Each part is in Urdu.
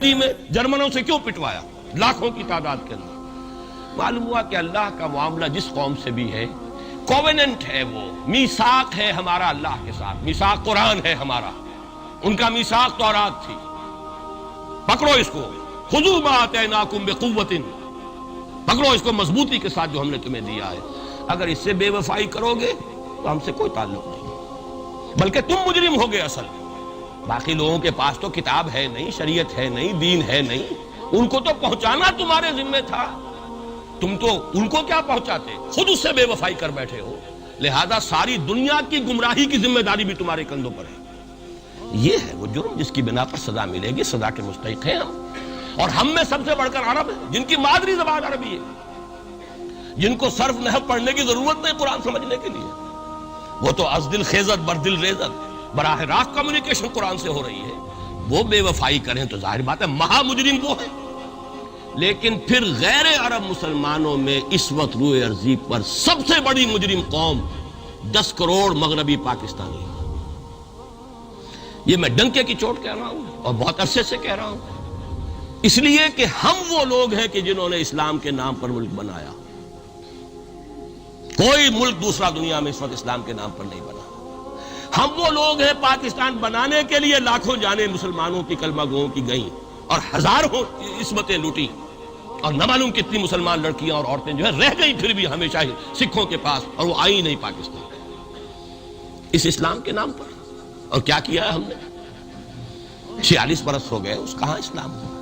میں جرمنوں سے کیوں پٹوایا لاکھوں کی تعداد کے اندر؟ معلوم ہوا کہ اللہ کا معاملہ جس قوم سے بھی ہے کووننٹ ہے، وہ میثاق ہے ہمارا اللہ کے ساتھ، میثاق قرآن ہے ہمارا، ان کا میثاق تورات تھی۔ پکڑو اس کو، خذوا ما آتیناکم بقوۃ، پکڑو اس کو مضبوطی کے ساتھ جو ہم نے تمہیں دیا ہے۔ اگر اس سے بے وفائی کرو گے تو ہم سے کوئی تعلق نہیں، بلکہ تم مجرم ہوگے اصل۔ باقی لوگوں کے پاس تو کتاب ہے نہیں، شریعت ہے نہیں، دین ہے نہیں، ان کو تو پہنچانا تمہارے ذمہ تھا، تم تو ان کو کیا پہنچاتے، خود اس سے بے وفائی کر بیٹھے ہو۔ لہذا ساری دنیا کی گمراہی کی ذمہ داری بھی تمہارے کندھوں پر ہے۔ یہ ہے وہ جرم جس کی بنا پر سزا ملے گی، سزا کے مستحق ہیں ہم، اور ہم میں سب سے بڑھ کر عرب ہیں جن کی مادری زبان عربی ہے، جن کو صرف نحو پڑھنے کی ضرورت نہیں قرآن سمجھنے کے لیے، وہ تو از دل خیزت بر دل ریزت، براہ راست کمیونیکیشن قرآن سے ہو رہی ہے۔ وہ بے وفائی کریں تو ظاہر بات ہے مہا مجرم وہ ہے۔ لیکن پھر غیر عرب مسلمانوں میں اس وقت روئے ارضی پر سب سے بڑی مجرم قوم 10 کروڑ مغربی پاکستانی، یہ میں ڈنکے کی چوٹ کہہ رہا ہوں اور بہت عرصے سے کہہ رہا ہوں، اس لیے کہ ہم وہ لوگ ہیں کہ جنہوں نے اسلام کے نام پر ملک بنایا۔ کوئی ملک دوسرا دنیا میں اس وقت اسلام کے نام پر نہیں بنا۔ ہم وہ لوگ ہیں پاکستان بنانے کے لیے لاکھوں جانیں مسلمانوں کی کلمہ گوؤں کی گئیں اور ہزاروں عصمتیں لوٹی، اور نہ معلوم کتنی مسلمان لڑکیاں اور عورتیں جو ہے رہ گئی پھر بھی ہمیشہ ہی سکھوں کے پاس، اور وہ آئی نہیں پاکستان اس اسلام کے نام پر۔ اور کیا کیا ہے ہم نے؟ 46 برس ہو گئے، اس کہاں اسلام ہوا؟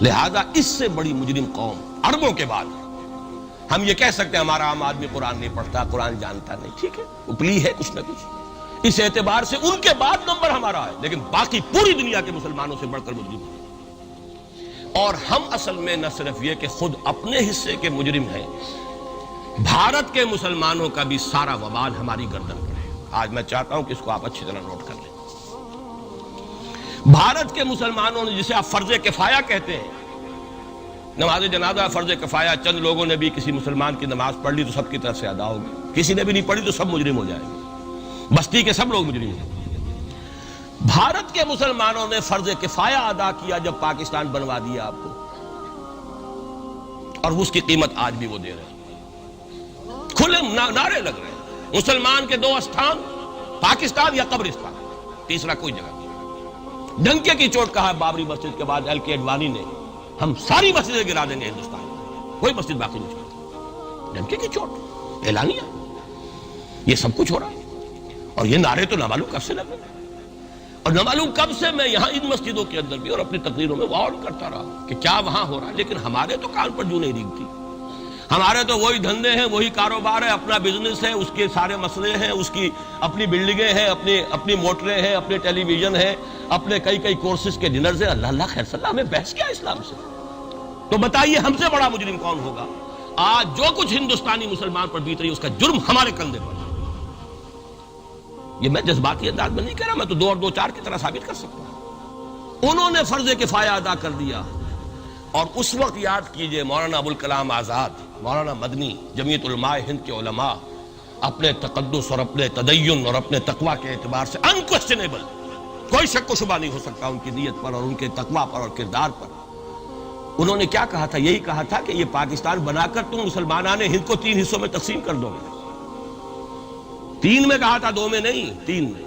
لہذا اس سے بڑی مجرم قوم عربوں کے بعد ہم یہ کہہ سکتے ہیں ہمارا عام آدمی قرآن نہیں پڑھتا، قرآن جانتا نہیں، ٹھیک ہے، اپلی ہے کچھ نہ کچھ، اس اعتبار سے ان کے بعد نمبر ہمارا ہے، لیکن باقی پوری دنیا کے مسلمانوں سے بڑھ کر مجرم ہیں۔ اور ہم اصل میں نہ صرف یہ کہ خود اپنے حصے کے مجرم ہیں، بھارت کے مسلمانوں کا بھی سارا وبال ہماری گردن پر ہے۔ آج میں چاہتا ہوں کہ اس کو آپ اچھی طرح نوٹ کر لیں۔ بھارت کے مسلمانوں نے، جسے آپ فرض کفایہ کہتے ہیں، نماز جنازہ فرض کفایہ، چند لوگوں نے بھی کسی مسلمان کی نماز پڑھ لی تو سب کی طرف سے ادا ہوگی، کسی نے بھی نہیں پڑھی تو سب مجرم ہو جائیں گے، بستی کے سب لوگ مجرم ہیں۔ بھارت کے مسلمانوں نے فرض کفایہ ادا کیا جب پاکستان بنوا دیا آپ کو، اور اس کی قیمت آج بھی وہ دے رہے ہیں، کھلے نعرے لگ رہے ہیں، مسلمان کے 2 استھان، پاکستان یا قبرستان، تیسرا کوئی جگہ نہیں۔ ڈنکے کی چوٹ کہا بابری مسجد کے بعد ایل کے اڈوانی نے، ہم ساری مسجدیں گرا دیں گے ہندوستان میں، کوئی مسجد باقی نہیں چھوڑیں۔ ڈنکے کی چوٹ اعلانیہ، یہ سب کچھ ہو رہا ہے، اور یہ نعرے تو نہ معلوم کب سے لگے، اور نہ معلوم کب سے میں یہاں ان مسجدوں کے اندر بھی اور اپنی تقریروں میں وارن کرتا رہا کہ کیا وہاں ہو رہا ہے، لیکن ہمارے تو کان پر جو نہیں ریگتی، ہمارے تو وہی دھندے ہیں، وہی کاروبار ہے، اپنا بزنس ہے، اس کے سارے مسئلے ہیں، اس کی اپنی بلڈنگیں ہیں، اپنی موٹریں ہیں، اپنے ٹیلی ویژن ہیں، اپنے کئی کورسز کے ڈنرز ہیں۔ اللہ اللہ خیر صلی اللہ، ہمیں بحث کیا اسلام سے؟ تو بتائیے ہم سے بڑا مجرم کون ہوگا؟ آج جو کچھ ہندوستانی مسلمان پر بیت رہی ہے اس کا جرم ہمارے کندھے پر ہے۔ یہ میں جذباتی انداز میں نہیں کہہ رہا، میں تو 2 اور 2 4 کی طرح ثابت کر سکتا ہوں۔ انہوں نے فرض کفایہ ادا کر دیا، اور اس وقت یاد کیجئے مولانا ابوالکلام آزاد، مولانا مدنی، جمعیت علماء ہند کے علماء اپنے تقدس اور اپنے تدین اور اپنے تقوی کے اعتبار سے انکویسچنیبل، کوئی شک و شبہ نہیں ہو سکتا ان کی نیت پر اور ان کے تقوی پر اور کردار پر، انہوں نے کیا کہا تھا؟ یہی کہا تھا کہ یہ پاکستان بنا کر تم مسلمانان ہند کو 3 حصوں میں تقسیم کر دو گے۔ 3 میں کہا تھا، 2 میں نہیں، 3 میں۔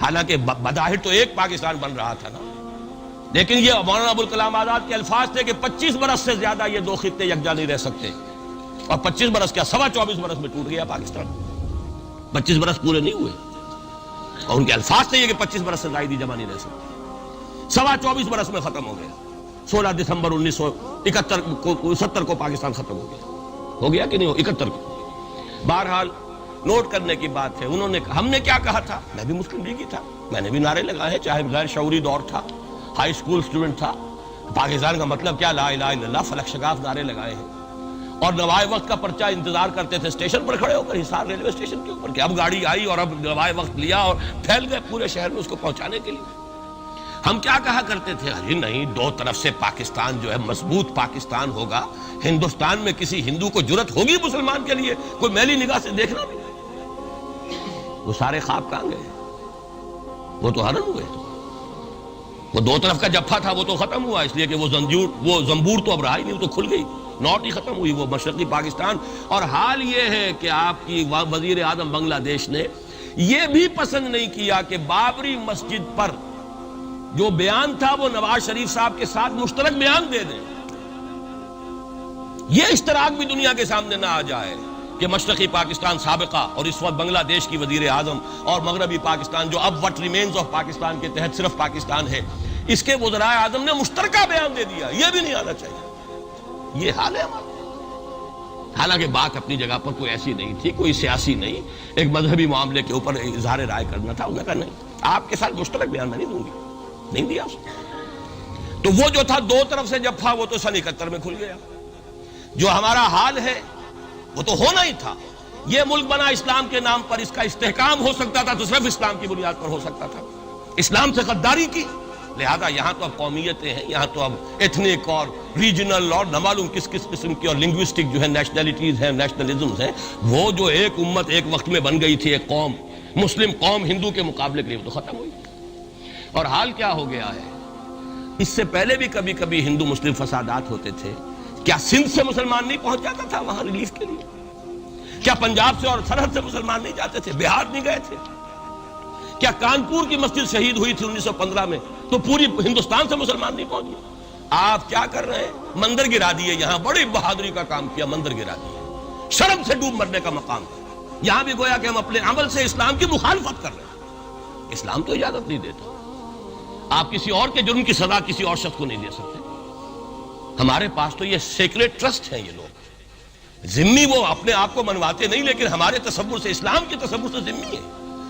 حالانکہ بظاہر تو ایک پاکستان بن رہا تھا نا، لیکن یہ مولانا ابوالکلام آزاد کے الفاظ تھے کہ 25 برس سے زیادہ یہ 2 خطے یکجا نہیں رہ سکتے، اور 25 برس کیا 24.25 برس میں ٹوٹ گیا پاکستان، 25 برس پورے نہیں ہوئے، اور ان کے الفاظ تھے یہ کہ 25 برس سے زائد جمع نہیں رہ سکتے، 24.25 برس میں ختم ہو گیا۔ 16 دسمبر 1971 کو پاکستان ختم ہو گیا کہ نہیں؟ 71 کو۔ بہرحال نوٹ کرنے کی بات ہے، ہم نے کیا کہا تھا؟ میں بھی مسلم لیگی تھا، میں نے بھی نعرے لگائے، چاہے غیر شعوری دور تھا، ہائی اسکول اسٹوڈنٹ تھا، پاکستان کا مطلب کیا، لا الہ الا اللہ، فلک شگاف نعرے لگائے ہیں، اور نوائے وقت کا پرچہ انتظار کرتے تھے اسٹیشن پر کھڑے ہو کر، حصار ریلوے اسٹیشن کے اوپر، کہ اب گاڑی آئی اور اب نوائے وقت لیا اور پھیل گئے پورے شہر میں اس کو پہنچانے کے لیے۔ ہم کیا کہا کرتے تھے؟ ارے نہیں، 2 طرف سے پاکستان جو ہے مضبوط پاکستان ہوگا، ہندوستان میں کسی ہندو کو جرت ہوگی مسلمان کے لیے کوئی میلی نگاہ سے دیکھنا بھی؟ وہ سارے خواب کہاں گئے؟ وہ تو حرم ہوئے۔ وہ دو طرف کا جفا تھا وہ تو ختم ہوا، اس لیے کہ وہ زنبور تو اب رہا ہی نہیں، وہ تو کھل گئی، نوٹ ہی ختم ہوئی وہ مشرقی پاکستان۔ اور حال یہ ہے کہ آپ کی وزیر اعظم بنگلہ دیش نے یہ بھی پسند نہیں کیا کہ بابری مسجد پر جو بیان تھا وہ نواز شریف صاحب کے ساتھ مشترک بیان دے دیں۔ یہ اشتراک بھی دنیا کے سامنے نہ آ جائے کہ مشرقی پاکستان سابقہ اور اس وقت بنگلہ دیش کی وزیر اعظم اور مغربی پاکستان جو اب وٹ ریمینز آف پاکستان کے تحت صرف پاکستان ہے، اس کے وزرائے اعظم نے مشترکہ بیان دے دیا۔ یہ بھی نہیں آنا چاہیے، یہ حال ہے ہمارا۔ حالانکہ بات اپنی جگہ پر کوئی ایسی نہیں تھی، کوئی سیاسی نہیں، ایک مذہبی معاملے کے اوپر اظہار رائے کرنا تھا۔ انہوں نے کہا نہیں، آپ کے ساتھ مشترک بیان میں نہیں دوں گی، نہیں دیا اس نے۔ تو وہ جو تھا دو طرف سے جفا وہ تو سن 71 میں کھل گیا۔ جو ہمارا حال ہے وہ تو ہونا ہی تھا۔ یہ ملک بنا اسلام کے نام پر، اس کا استحکام ہو سکتا تھا تو صرف اسلام کی بنیاد پر ہو سکتا تھا۔ اسلام سے غداری کی، لہذا یہاں تو اب قومیتیں ہیں، یہاں تو اب ایتھنک اور ریجنل اور نہ معلوم کس کس قسم کی اور لنگوسٹک جو ہے نیشنلٹیز ہیں، نیشنلزمز ہیں، وہ جو ایک امت ایک وقت میں بن گئی تھی، ایک قوم، مسلم قوم ہندو کے مقابلے کے لیے، وہ تو ختم ہوئی۔ اور حال کیا ہو گیا ہے، اس سے پہلے بھی کبھی کبھی ہندو مسلم فسادات ہوتے تھے۔ کیا سندھ سے مسلمان نہیں پہنچ جاتا تھا وہاں ریلیف کے لیے؟ کیا پنجاب سے اور سرحد سے مسلمان نہیں جاتے تھے؟ بہار نہیں گئے تھے؟ کیا کانپور کی مسجد شہید ہوئی تھی 1915 میں تو پوری ہندوستان سے مسلمان نہیں پہنچ گئے؟ آپ کیا کر رہے ہیں؟ مندر گرا دیے، یہاں بڑی بہادری کا کام کیا، مندر گرا دیے، شرم سے ڈوب مرنے کا مقام ہے۔ یہاں بھی گویا کہ ہم اپنے عمل سے اسلام کی مخالفت کر رہے ہیں۔ اسلام تو اجازت نہیں دیتا، آپ کسی اور کے جرم کی سزا کسی اور شخص کو نہیں دے سکتے۔ ہمارے پاس تو یہ سیکریٹ ٹرسٹ ہیں، یہ لوگ ذمہ وہ اپنے آپ کو منواتے نہیں، لیکن ہمارے تصور سے، اسلام کے تصور سے ذمہ ہے۔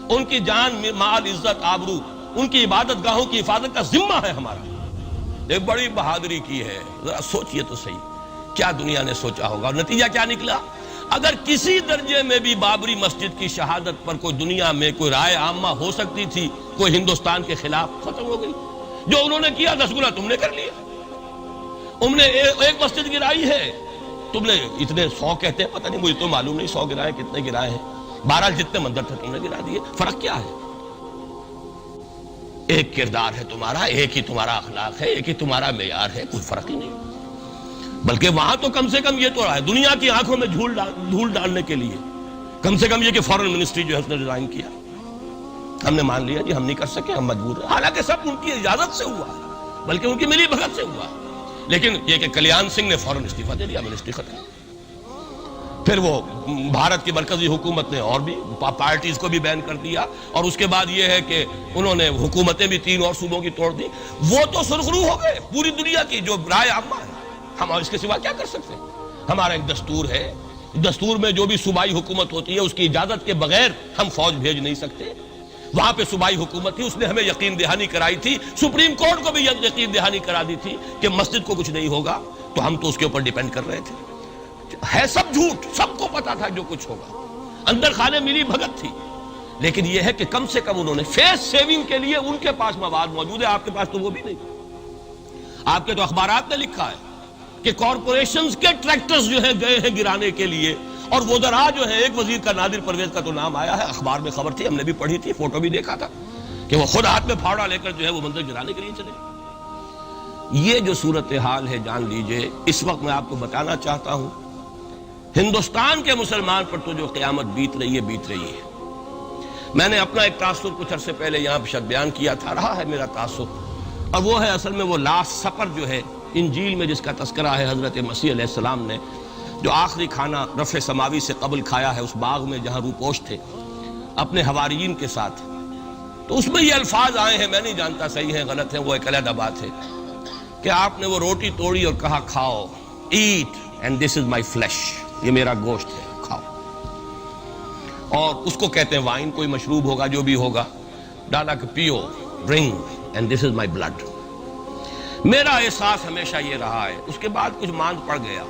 ان کی جان، مال، عزت، آبرو، ان کی عبادت گاہوں کی حفاظت کا ذمہ ہے ہمارا۔ ایک بڑی بہادری کی ہے، ذرا سوچئے تو صحیح کیا دنیا نے سوچا ہوگا، اور نتیجہ کیا نکلا؟ اگر کسی درجے میں بھی بابری مسجد کی شہادت پر کوئی دنیا میں کوئی رائے عامہ ہو سکتی تھی کوئی ہندوستان کے خلاف، ختم ہو گئی۔ جو انہوں نے کیا 10 گنا تم نے کر لیا۔ تم نے ایک مسجد گرائی ہے، تم نے اتنے 100 کہتے ہیں، پتہ نہیں مجھے تو معلوم نہیں 100 گرائے کتنے گرائے ہیں، بہرحال جتنے مندر تھے تم نے گرا دیے۔ فرق کیا ہے؟ ایک کردار ہے تمہارا، ایک ہی تمہارا اخلاق ہے، ایک ہی تمہارا معیار ہے، کوئی فرق ہی نہیں۔ بلکہ وہاں تو کم سے کم یہ تو رہا ہے، دنیا کی آنکھوں میں دھول ڈالنے کے لیے کم سے کم یہ کہ فارن منسٹری جو ہے اس نے ریزائن کیا، ہم نے مان لیا جی ہم نہیں کر سکے، ہم مجبور ہیں۔ حالانکہ سب ان کی اجازت سے ہوا، بلکہ ان کی ملی بھگت سے ہوا، لیکن یہ کہ کلیان سنگھ نے فوراً استعفیٰ دے دیا، منسٹری ختم۔ پھر وہ بھارت کی مرکزی حکومت نے اور بھی پارٹیز کو بھی بین کر دیا، اور اس کے بعد یہ ہے کہ انہوں نے حکومتیں بھی 3 اور صوبوں کی توڑ دی۔ وہ تو سرخرو ہو گئے پوری دنیا کی جو رائے عامہ ہے، ہم اس کے سوا کیا کر سکتے ہیں؟ ہمارا ایک دستور ہے، دستور میں جو بھی صوبائی حکومت ہوتی ہے اس کی اجازت کے بغیر ہم فوج بھیج نہیں سکتے۔ وہاں پہ صوبائی حکومت تھی، اس نے ہمیں یقین دہانی کرائی تھی، سپریم کورٹ کو بھی یقین دہانی کرا دی تھی کہ مسجد کو کچھ نہیں ہوگا، تو ہم تو اس کے اوپر ڈیپینڈ کر رہے تھے۔ ہے سب جھوٹ، سب کو پتا تھا جو کچھ ہوگا، اندر خانے ملی بھگت تھی، لیکن یہ ہے کہ کم سے کم انہوں نے فیس سیونگ کے لیے ان کے پاس مواد موجود ہے، آپ کے پاس تو وہ بھی نہیں۔ آپ کے تو اخبارات نے لکھا ہے کہ کارپوریشنز کے ٹریکٹرز جو ہیں گئے ہیں گرانے کے لیے، اور وزراء جو ہیں، ایک وزیر کا نادر پرویز کا تو نام آیا ہے، اخبار میں خبر تھی، ہم نے بھی پڑھی تھی، فوٹو بھی دیکھا تھا کہ وہ خود ہاتھ میں پھاوڑا لے کر جو ہے وہ مندر گرانے کے لیے چلے۔ یہ جو صورتحال ہے جان لیجئے، اس وقت میں آپ کو بتانا چاہتا ہوں، ہندوستان کے مسلمان پر تو جو قیامت بیت رہی ہے۔ میں نے اپنا ایک تاثر کچھ عرصے پہلے یہاں شد بیان کیا تھا، رہا ہے میرا تاثر، اور وہ ہے اصل میں وہ لاسٹ سپر جو ہے انجیل میں جس کا تذکرہ ہے حضرت مسیح علیہ السلام نے جو آخری کھانا رفع سماوی سے قبل کھایا ہے اس باغ میں جہاں روپوش تھے اپنے حواریین کے ساتھ۔ تو اس میں یہ الفاظ آئے ہیں، میں نہیں جانتا صحیح ہیں غلط ہیں، وہ ایک علیحدہ بات ہے، کہ آپ نے وہ روٹی توڑی اور کہا کھاؤ، eat and this is my flesh, یہ میرا گوشت ہے، کھاؤ۔ اور اس کو کہتے ہیں وائن، کوئی مشروب ہوگا جو بھی ہوگا، ڈالا کہ پیو، drink and this is my blood. میرا احساس ہمیشہ یہ رہا ہے، اس کے بعد کچھ ماند پڑ گیا،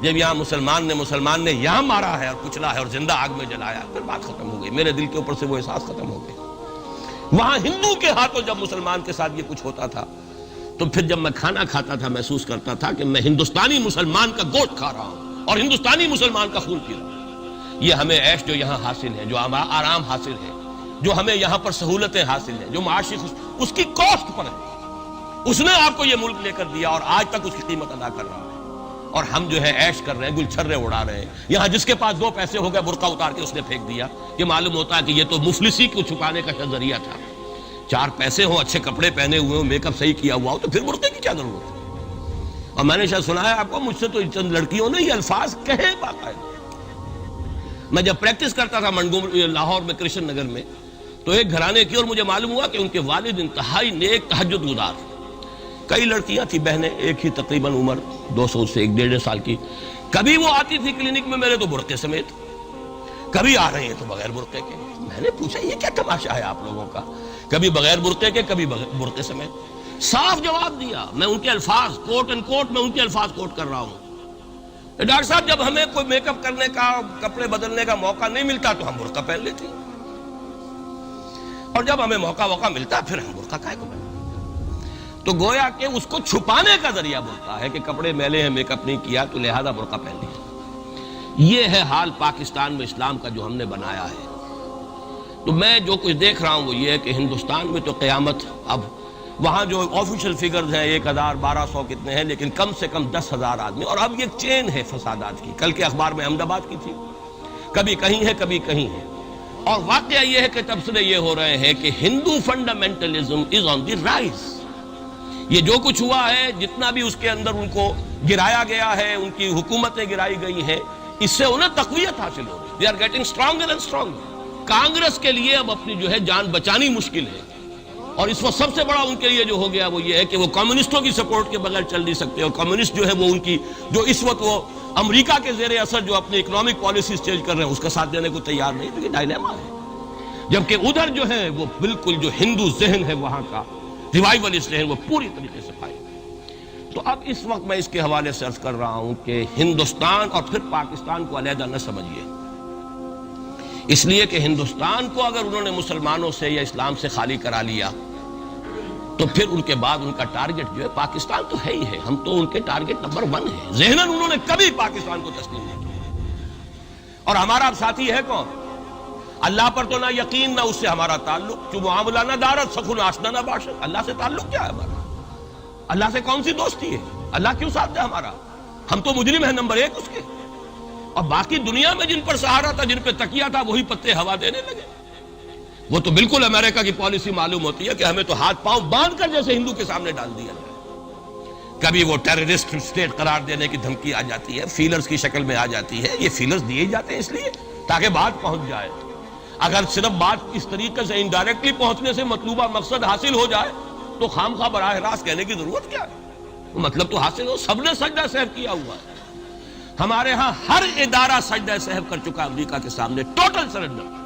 جب یہاں مسلمان نے یہاں مارا ہے اور کچلا ہے اور زندہ آگ میں جلایا، پھر بات ختم ہو گئی، میرے دل کے اوپر سے وہ احساس ختم ہو گئے۔ وہاں ہندو کے ہاتھوں جب مسلمان کے ساتھ یہ کچھ ہوتا تھا تو پھر جب میں کھانا کھاتا تھا محسوس کرتا تھا کہ میں ہندوستانی مسلمان کا گوشت کھا رہا ہوں اور ہندوستانی مسلمان کا خون پی رہا ہوں۔ یہ ہمیں عیش جو یہاں حاصل ہے، جو آرام حاصل ہے، جو ہمیں یہاں پر سہولتیں حاصل ہیں، جو معاشی اس کی کاسٹ پر ہے۔ اس نے آپ کو یہ ملک لے کر دیا اور آج تک اس کی قیمت ادا کر رہا ہے، اور ہم جو ہے عیش کر رہے ہیں، گل چھرے اڑا رہے ہیں. یہاں جس کے پاس 2 پیسے ہو گئے برقع اتار کے اس نے پھینک دیا. یہ معلوم ہوتا ہے کہ یہ تو مفلسی کو چھپانے کا ذریعہ تھا. 4 پیسے ہوں، اچھے کپڑے پہنے ہوئے ہوں، میک اپ صحیح کیا ہوا ہو، تو پھر برقعے کی کیا ضرورت ہے؟ اور میں نے شاید سنا ہے آپ کو، مجھ سے تو چند لڑکیوں نے یہ الفاظ کہے باقاعدہ. میں جب پریکٹس کرتا تھا لاہور میں کرشن نگر میں، تو ایک گھرانے کی، اور مجھے معلوم ہوا کہ ان کے والد انتہائی نیک تہجد گزار. کئی لڑکیاں تھیں بہنیں، ایک ہی تقریباً عمر 200 سے 1.5 سال کی. کبھی وہ آتی تھی کلینک میں میرے تو برقعے سمیت، کبھی آ رہے ہیں تو بغیر برقعے کے. میں نے پوچھا یہ کیا تماشا ہے آپ لوگوں کا، کبھی بغیر برقعے کے کبھی برقعے سمیت. صاف جواب دیا. میں ان کے الفاظ کوٹ اینڈ کوٹ میں ان کے الفاظ کوٹ کر رہا ہوں. ڈاکٹر صاحب جب ہمیں کوئی میک اپ کرنے کا، کپڑے بدلنے کا موقع نہیں ملتا تو ہم برقع پہن لیتے ہیں، اور جب ہمیں موقع ملتا پھر ہم برقع کائے کو پہنتے. تو گویا کہ اس کو چھپانے کا ذریعہ برقع ہے کہ کپڑے میلے ہیں، میک اپ نہیں کیا تو لہذا برقع پہن لیا. یہ ہے حال پاکستان میں اسلام کا جو ہم نے بنایا ہے. تو میں جو کچھ دیکھ رہا ہوں وہ یہ ہے کہ ہندوستان میں تو قیامت، اب وہاں جو آفیشل فگرز ہیں 1000 1200 کتنے ہیں، لیکن کم سے کم 10,000 آدمی، اور اب یہ چین ہے فسادات کی. کل کے اخبار میں احمد آباد کی تھی، کبھی کہیں ہے کبھی کہیں ہے. اور واقعہ یہ ہے کہ تبصرے یہ ہو رہے ہیں کہ ہندو فنڈامنٹلزم از آن دی رائز. یہ جو کچھ ہوا ہے، جتنا بھی اس کے اندر ان کو گرایا گیا ہے، ان کی حکومتیں گرائی گئی ہیں، اس سے انہیں تقویت حاصل ہو رہی ہے. They are getting stronger and stronger. Congress کے لیے اب اپنی جو ہے جان بچانی مشکل ہے، اور اس وقت سب سے بڑا ان کے لیے جو ہو گیا وہ یہ ہے کہ وہ کمیونسٹوں کی سپورٹ کے بغیر چل نہیں سکتے. اور کمیونسٹ جو ہے وہ ان کی جو اس وقت وہ امریکہ کے زیر اثر جو اپنی اکنامک پالیسیز چینج کر رہے ہیں اس کا ساتھ دینے کو تیار نہیں. تو یہ ڈائلیما ہے. جبکہ ادھر جو ہے وہ بالکل جو ہندو ذہن ہے وہاں کا ریوائولسٹ ذہن وہ پوری طریقے سے پائے. تو اب اس وقت میں اس کے حوالے سے عرض کر رہا ہوں کہ ہندوستان اور پھر پاکستان کو علیحدہ نہ سمجھیے، اس لیے کہ ہندوستان کو اگر انہوں نے مسلمانوں سے یا اسلام سے خالی کرا لیا تو پھر ان کے بعد ان کا ٹارگٹ جو ہے پاکستان تو ہے ہی ہے. ہم تو ان کے ٹارگٹ نمبر 1 ہے. ذہناً انہوں نے کبھی پاکستان کو تسلیم نہیں کیا. اور ہمارا اب ساتھی ہے کون؟ اللہ پر تو نہ یقین نہ اس سے ہمارا تعلق. جو معاملہ نہ دارت سخن آشنا نہ باشد. اللہ سے تعلق کیا ہے ہمارا؟ اللہ سے کون سی دوستی ہے؟ اللہ کیوں ساتھ ہے ہمارا؟ ہم تو مجرم ہیں نمبر 1 اس کے. اور باقی دنیا میں جن پر سہارا تھا، جن پہ تکیہ تھا، وہی پتے ہوا دینے لگے. وہ تو بالکل امریکہ کی پالیسی معلوم ہوتی ہے کہ ہمیں تو ہاتھ پاؤں باندھ کر جیسے ہندو کے سامنے ڈال دیا جائے. کبھی وہ ٹیررسٹ اسٹیٹ قرار دینے کی دھمکی آ جاتی ہے، فیلرز کی شکل میں آ جاتی ہے. یہ فیلرز دیے جاتے ہیں اس لیے تاکہ بات پہنچ جائے. اگر صرف بات اس طریقے سے انڈائریکٹلی پہنچنے سے مطلوبہ مقصد حاصل ہو جائے تو خام خواہ براہ راست کہنے کی ضرورت کیا ہے؟ مطلب تو حاصل ہو. سب نے سجدہ سہو کیا ہوا ہے. ہمارے ہاں ہر ادارہ سجدہ سہو کر چکا امریکہ کے سامنے، ٹوٹل سرنڈر.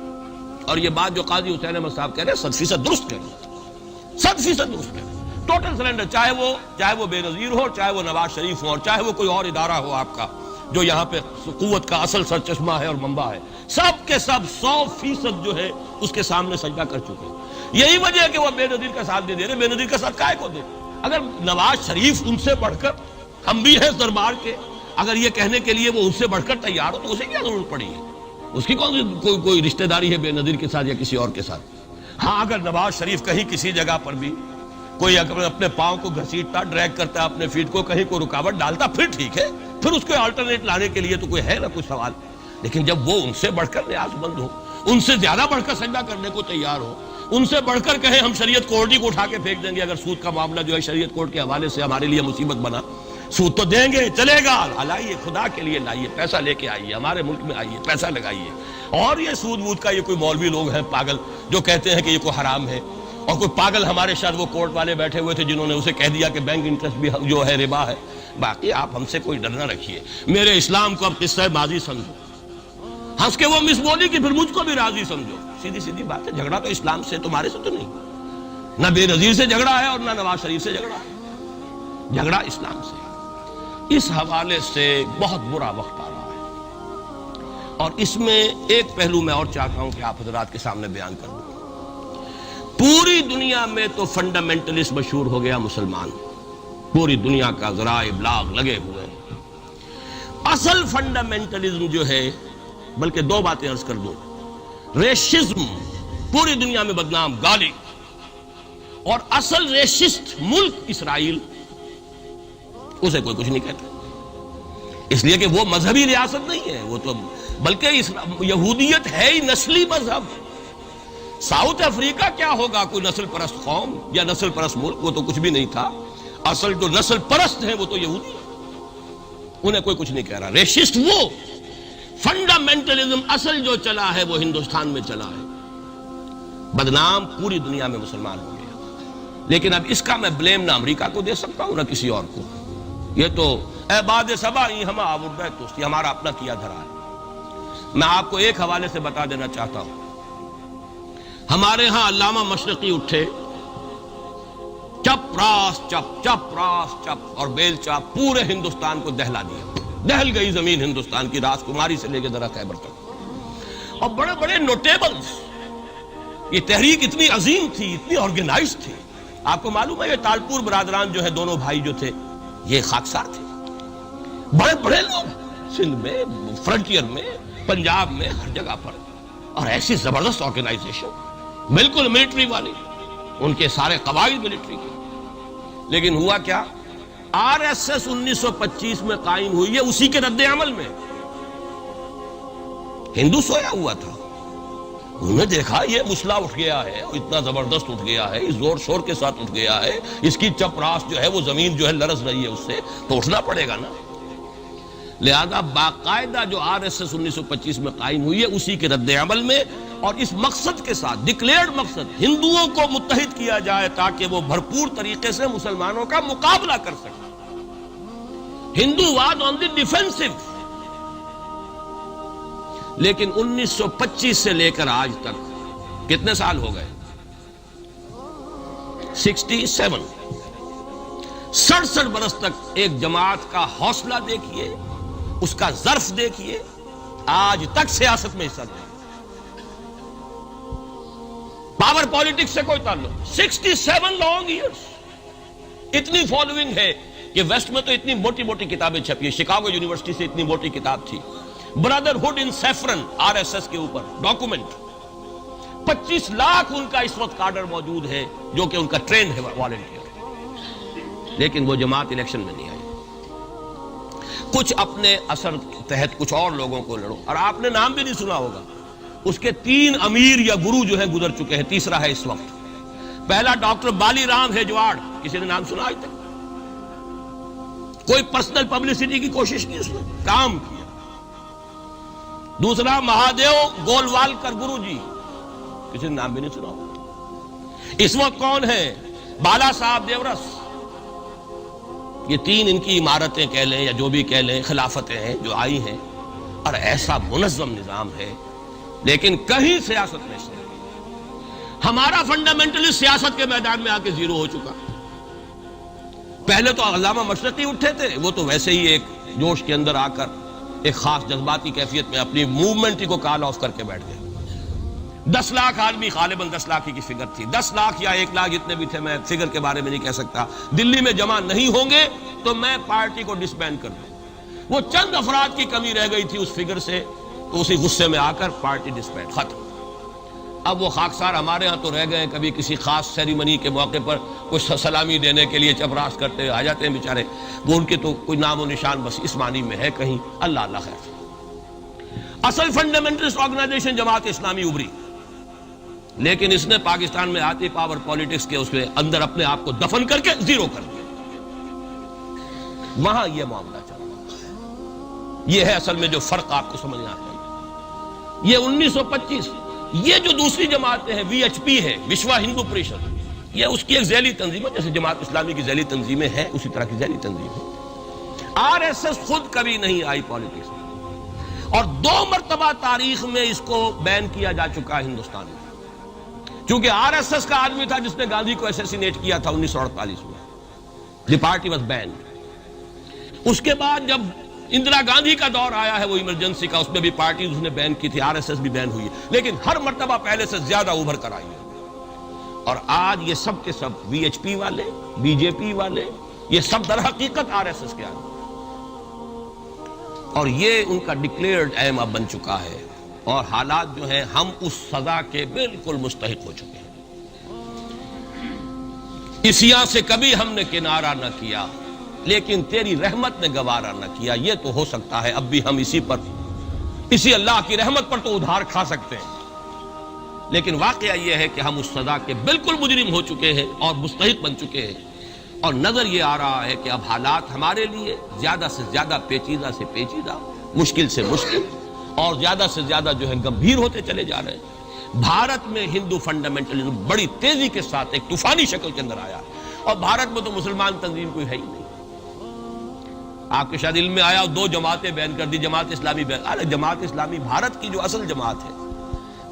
اور یہ بات جو قاضی حسین احمد صاحب کہہ رہے ہیں 100% درست کہہ رہے ہیں، 100% درست کہہ رہے ہیں. ٹوٹل سرنڈر، چاہے وہ بے نظیر ہو، چاہے وہ نواز شریف ہو، اور چاہے وہ کوئی اور ادارہ ہو آپ کا جو یہاں پہ قوت کا اصل سرچشمہ ہے اور منبع ہے، سب کے سب 100% جو ہے اس کے سامنے سجدہ کر چکے. یہی وجہ ہے کہ وہ بے نظیر کا ساتھ نہیں دے رہے. بے نظیر کا ساتھ کائے کو دے؟ اگر نواز شریف ان سے بڑھ کر، ہم بھی ہیں دربار کے، اگر یہ کہنے کے لیے وہ ان سے بڑھ کر تیار ہو تو اسے کیا ضرورت پڑی ہے؟ اس کی کون سی کوئی رشتہ داری ہے بے نظیر کے ساتھ یا کسی اور کے ساتھ؟ ہاں اگر نواز شریف کہیں کسی جگہ پر بھی کوئی اپنے پاؤں کو گھسیٹتا، ڈریگ کرتا ہے اپنے فیٹ کو، کہیں کوئی رکاوٹ ڈالتا، پھر ٹھیک ہے، پھر اس کو آلٹرنیٹ لانے کے لیے تو کوئی ہے نا کوئی سوال. لیکن جب وہ ان سے بڑھ کر نیاز مند ہو، ان سے زیادہ بڑھ کر سجدہ کرنے کو تیار ہو، ان سے بڑھ کر کہیں ہم شریعت کورٹ ہی کو اٹھا کے پھینک دیں گے اگر سود کا معاملہ جو ہے شریعت کورٹ کے حوالے سے ہمارے لیے مصیبت بنا، سود تو دیں گے، چلے گا، لائیے خدا کے لیے لائیے، پیسہ لے کے آئیے، ہمارے ملک میں آئیے، پیسہ لگائیے. اور یہ سود وود کا یہ کوئی مولوی لوگ ہیں پاگل جو کہتے ہیں کہ یہ کوئی حرام ہے، اور کوئی پاگل ہمارے شاید وہ کورٹ والے بیٹھے ہوئے تھے جنہوں نے اسے کہہ دیا کہ بینک انٹرسٹ بھی جو ہے ربا ہے. باقی آپ ہم سے کوئی ڈر نہ رکھیے. میرے اسلام کو اب قصہ ماضی سمجھو، ہنس کے وہ مس بولی کہ پھر مجھ کو بھی راضی سمجھو. سیدھی بات ہے. جھگڑا تو اسلام سے تمہارے سے تو نہیں، نہ بے نظیر سے جھگڑا ہے اور نہ نواز شریف سے جھگڑا ہے، جھگڑا اسلام سے. اس حوالے سے بہت برا وقت آ رہا ہے، اور اس میں ایک پہلو میں اور چاہتا ہوں کہ آپ حضرات کے سامنے بیان کر دوں. پوری دنیا میں تو فنڈامنٹلسٹ مشہور ہو گیا مسلمان، پوری دنیا کا ذرائع ابلاغ لگے ہوئے ہیں. اصل فنڈامنٹلزم جو ہے، بلکہ 2 باتیں عرض کر دوں. ریشزم پوری دنیا میں بدنام، گالی، اور اصل ریشسٹ ملک اسرائیل، اسے کوئی کچھ نہیں کہتا، اس لیے کہ وہ مذہبی ریاست نہیں ہے، وہ تو بلکہ یہودیت ہے ہی نسلی مذہب۔ ساؤتھ افریقہ کیا ہوگا، کوئی نسل پرست قوم یا نسل پرست ملک؟ وہ تو کچھ بھی نہیں تھا۔ اصل جو نسل پرست ہیں وہ تو یہودی ہیں، انہیں کوئی کچھ نہیں کہہ رہا۔ ریشسٹ وہ فنڈامنٹلزم اصل جو چلا ہے وہ ہندوستان میں چلا ہے، بدنام پوری دنیا میں مسلمان ہو گیا۔ لیکن اب اس کا میں بلیم نہ امریکہ کو دے سکتا ہوں نہ کسی اور کو، یہ تو اے باد سبا ہی ہم آوردہ توستی، ہمارا اپنا کیا دھرا ہے۔ میں آپ کو ایک حوالے سے بتا دینا چاہتا ہوں، ہمارے ہاں علامہ مشرقی اٹھے، چپ راس چپ چپ راس چپ اور بیل چاپ پورے ہندوستان کو دہلا دیا، دہل گئی زمین ہندوستان کی، راس کماری سے لے کے درہ خیبر تک۔ اور بڑے بڑے نوٹیبلز، یہ تحریک اتنی عظیم تھی، اتنی آرگنائز تھی۔ آپ کو معلوم ہے یہ تالپور برادران جو ہے، دونوں بھائی جو تھے، یہ خاکسار تھے، بڑے بڑے لوگ، سندھ میں، فرنٹیئر میں، پنجاب میں، ہر جگہ پر، اور ایسی زبردست آرگنائزیشن، بالکل ملٹری والی، ان کے سارے قواعد ملٹری کے۔ لیکن ہوا کیا، آر ایس ایس 1925 میں قائم ہوئی ہے، اسی کے رد عمل میں۔ ہندو سویا ہوا تھا، انہوں نے دیکھا یہ مسئلہ اٹھ گیا ہے، اتنا زبردست اٹھ گیا ہے، اس زور شور کے ساتھ اٹھ گیا ہے، اس کی چپراس جو ہے وہ زمین جو ہے لرز رہی ہے، اس سے تو اٹھنا پڑے گا نا۔ لہذا باقاعدہ جو آر ایس ایس 1925 میں قائم ہوئی ہے، اسی کے رد عمل میں، اور اس مقصد کے ساتھ، ڈکلیئرڈ مقصد، ہندوؤں کو متحد کیا جائے تاکہ وہ بھرپور طریقے سے مسلمانوں کا مقابلہ کر سکیں۔ ہندو واد آن دی ڈیفینسو۔ لیکن 1925 سے لے کر آج تک کتنے سال ہو گئے؟ 67 برس تک ایک جماعت کا حوصلہ دیکھیے، اس کا ظرف دیکھیے، آج تک سیاست میں حصہ نہیں، پاور پالیٹکس سے کوئی تعلق۔ 67 لانگ ایئرس، اتنی فالوئنگ ہے کہ ویسٹ میں تو اتنی موٹی موٹی کتابیں چھپی ہیں، شکاگو یونیورسٹی سے اتنی موٹی کتاب تھی، برادرہڈ ان سیفرن، آر ایس ایس کے اوپر ڈاکومنٹ۔ 25 لاکھ ان کا اس وقت کارڈر موجود ہے جو کہ ان کا ٹرینڈ ہے والنٹیئر، لیکن وہ جماعت الیکشن میں نہیں آئی۔ کچھ اپنے اثر تحت کچھ اور لوگوں کو لڑو، اور آپ نے نام بھی نہیں سنا ہوگا، اس کے 3 امیر یا گرو جو ہیں گزر چکے ہیں، تیسرا ہے اس وقت۔ پہلا ڈاکٹر بالی رام ہیجواڑ، کسی نے نام سنا آج تک؟ کوئی پرسنل پبلسٹی کی کوشش کی، اس نے کام کیا۔ دوسرا مہادیو گولوالکر گرو جی، کسی نے نام بھی نہیں سنا ہوگا۔ اس وقت کون ہے؟ بالا صاحب دیورس۔ یہ 3 ان کی عمارتیں کہہ لیں یا جو بھی کہہ لیں، خلافتیں ہیں جو آئی ہیں، اور ایسا منظم نظام ہے، لیکن کہیں سیاست میں سے ہمارا فنڈامنٹلسٹ سیاست کے میدان میں آ کے زیرو ہو چکا۔ پہلے تو علامہ مشرقی اٹھے تھے، وہ تو ویسے ہی ایک جوش کے اندر آ کر ایک خاص جذباتی کیفیت میں اپنی موومنٹ کو کال آف کر کے بیٹھ گئے۔ 10 لاکھ آدمی، غالباً 10 لاکھ کی فگر تھی، 10 لاکھ یا 1 لاکھ جتنے بھی تھے، میں فگر کے بارے میں نہیں کہہ سکتا، دلی میں جمع نہیں ہوں گے تو میں پارٹی کو ڈسبینڈ کر دوں۔ وہ چند افراد کی کمی رہ گئی تھی اس فگر سے، تو اسی غصے میں آ کر پارٹی ڈسبینڈ، ختم۔ اب وہ خاکسار ہمارے ہاں تو رہ گئے، کبھی کسی خاص سیریمنی کے موقع پر کچھ سلامی دینے کے لیے چپراس کرتے آ جاتے ہیں بیچارے، وہ ان کے تو کوئی نام و نشان بس اس معنی میں ہے کہیں، اللہ اللہ خیر۔ اصل فنڈامنٹلسٹ آرگنائزیشن جماعت اسلامی ابھری، لیکن اس نے پاکستان میں آتی پاور پالیٹکس کے اس کے اندر اپنے آپ کو دفن کر کے زیرو کر دیا۔ وہاں یہ معاملہ چل رہا ہے، یہ ہے اصل میں جو فرق آپ کو سمجھنا ہے۔ یہ 1925، یہ جو دوسری جماعتیں ہیں، وی ایچ پی ہے، وشوا ہندو پریشد، یہ اس کی ایک ذیلی تنظیم ہے، جیسے جماعت اسلامی کی ذیلی تنظیمیں ہیں اسی طرح کی ذیلی تنظیم ہے۔ آر ایس ایس خود کبھی نہیں آئی پالیٹکس میں، اور 2 مرتبہ تاریخ میں اس کو بین کیا جا چکا ہے ہندوستان میں، چونکہ آر ایس ایس کا آدمی تھا جس نے گاندھی کو ایسیسینیٹ کیا تھا 1948 میں، دی پارٹی واز بینڈ۔ اس کے بعد جب اندرا گاندھی کا دور آیا ہے وہ ایمرجنسی کا، اس میں بھی پارٹیز اس نے بین کی تھی، آر ایس ایس بھی بین ہوئی ہے، لیکن ہر مرتبہ پہلے سے زیادہ ابھر کر آئی ہے۔ اور آج یہ سب کے سب وی ایچ پی والے، بی جے پی والے، یہ سب در حقیقت آر ایس ایس کے آدمی، اور یہ ان کا ڈکلیئرڈ ایم اب بن چکا ہے، اور حالات جو ہیں ہم اس سزا کے بالکل مستحق ہو چکے ہیں۔ اسیاں سے کبھی ہم نے کنارہ نہ کیا، لیکن تیری رحمت نے گوارا نہ کیا۔ یہ تو ہو سکتا ہے اب بھی ہم اسی اللہ کی رحمت پر تو ادھار کھا سکتے ہیں، لیکن واقعہ یہ ہے کہ ہم اس سزا کے بالکل مجرم ہو چکے ہیں اور مستحق بن چکے ہیں، اور نظر یہ آ رہا ہے کہ اب حالات ہمارے لیے زیادہ سے زیادہ پیچیدہ سے پیچیدہ، مشکل سے مشکل، اور زیادہ سے زیادہ جو ہے گمبھیر ہوتے چلے جا رہے ہیں۔ بھارت میں ہندو فنڈامنٹلزم بڑی تیزی کے ساتھ ایک طوفانی شکل کے اندر آیا ہے، اور بھارت میں تو مسلمان تنظیم کوئی ہے ہی نہیں۔ آپ کے شاید علم میں آیا 2 جماعتیں بین کر دی، جماعت اسلامی بین۔ ارے جماعت اسلامی بھارت کی جو اصل جماعت ہے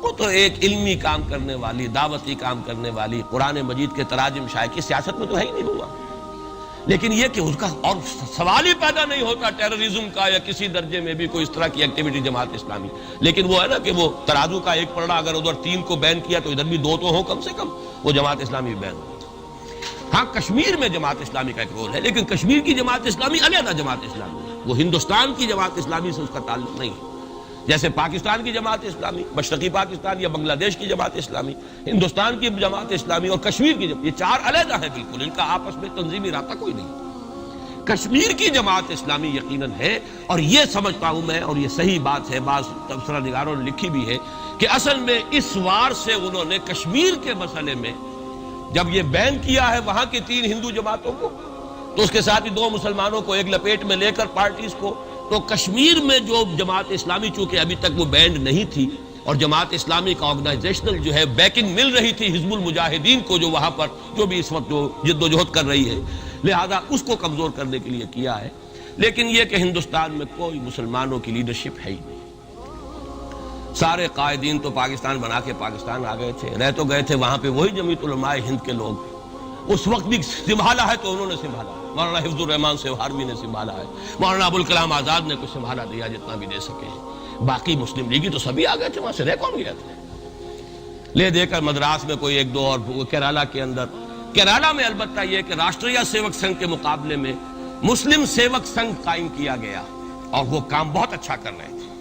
وہ تو ایک علمی کام کرنے والی، دعوتی کام کرنے والی، قرآن مجید کے تراجم شائع کی سیاست میں تو ہے ہی نہیں ہوا۔ لیکن یہ کہ اس کا اور سوال ہی پیدا نہیں ہوتا ٹیررزم کا یا کسی درجے میں بھی کوئی اس طرح کی ایکٹیویٹی جماعت اسلامی، لیکن وہ ہے نا کہ وہ ترازو کا ایک پلڑا اگر ادھر 3 کو بین کیا تو ادھر بھی 2 تو ہوں کم سے کم، وہ جماعت اسلامی بین ہو۔ ہاں کشمیر میں جماعت اسلامی کا ایک رول ہے، لیکن کشمیر کی جماعت اسلامی علیحدہ جماعت اسلامی ہے، وہ ہندوستان کی جماعت اسلامی سے اس کا تعلق نہیں ہے۔ جیسے پاکستان کی جماعت اسلامی، مشرقی پاکستان یا بنگلہ دیش کی جماعت اسلامی، ہندوستان کی جماعت اسلامی اور کشمیر کی جماعت، یہ 4 علیحدہ ہیں بالکل، ان کا آپس میں تنظیمی رابطہ کوئی نہیں۔ کشمیر کی جماعت اسلامی یقیناً ہے، اور یہ سمجھتا ہوں میں، اور یہ صحیح بات ہے، بعض تبصرہ نگاروں نے لکھی بھی ہے کہ اصل میں اس وار سے انہوں نے کشمیر کے مسئلے میں جب یہ بین کیا ہے وہاں کی 3 ہندو جماعتوں کو، تو اس کے ساتھ ہی 2 مسلمانوں کو ایک لپیٹ میں لے کر پارٹیز کو، تو کشمیر میں جو جماعت اسلامی چونکہ ابھی تک وہ بینڈ نہیں تھی، اور جماعت اسلامی کا آرگنائزیشنل جو ہے بیکنگ مل رہی تھی حزب المجاہدین کو، جو وہاں پر جو بھی اس وقت جو جد و جہد کر رہی ہے، لہذا اس کو کمزور کرنے کے لیے کیا ہے۔ لیکن یہ کہ ہندوستان میں کوئی مسلمانوں کی لیڈرشپ ہے ہی نہیں، سارے قائدین تو پاکستان بنا کے پاکستان آ گئے تھے، رہ تو گئے تھے وہاں پہ وہی جمعیت علماء ہند کے لوگ، اس وقت بھی سنبھالا ہے تو انہوں نے سنبھالا، مولانا حفظ الرحمان سہاروی نے سنبھالا ہے، مولانا ابوالکلام آزاد نے کچھ سنبھالا دیا جتنا بھی دے سکے ہیں، باقی مسلم لیگی تو سبھی آ گئے تھے، وہاں سے رہ کون گیا تھا؟ لے دے کر مدراس میں کوئی 1-2 اور کیرالہ کے اندر، کیرالہ میں البتہ یہ کہ راشٹریہ سیوک سنگھ کے مقابلے میں مسلم سیوک سنگھ قائم کیا گیا، اور وہ کام بہت اچھا کر رہے تھے،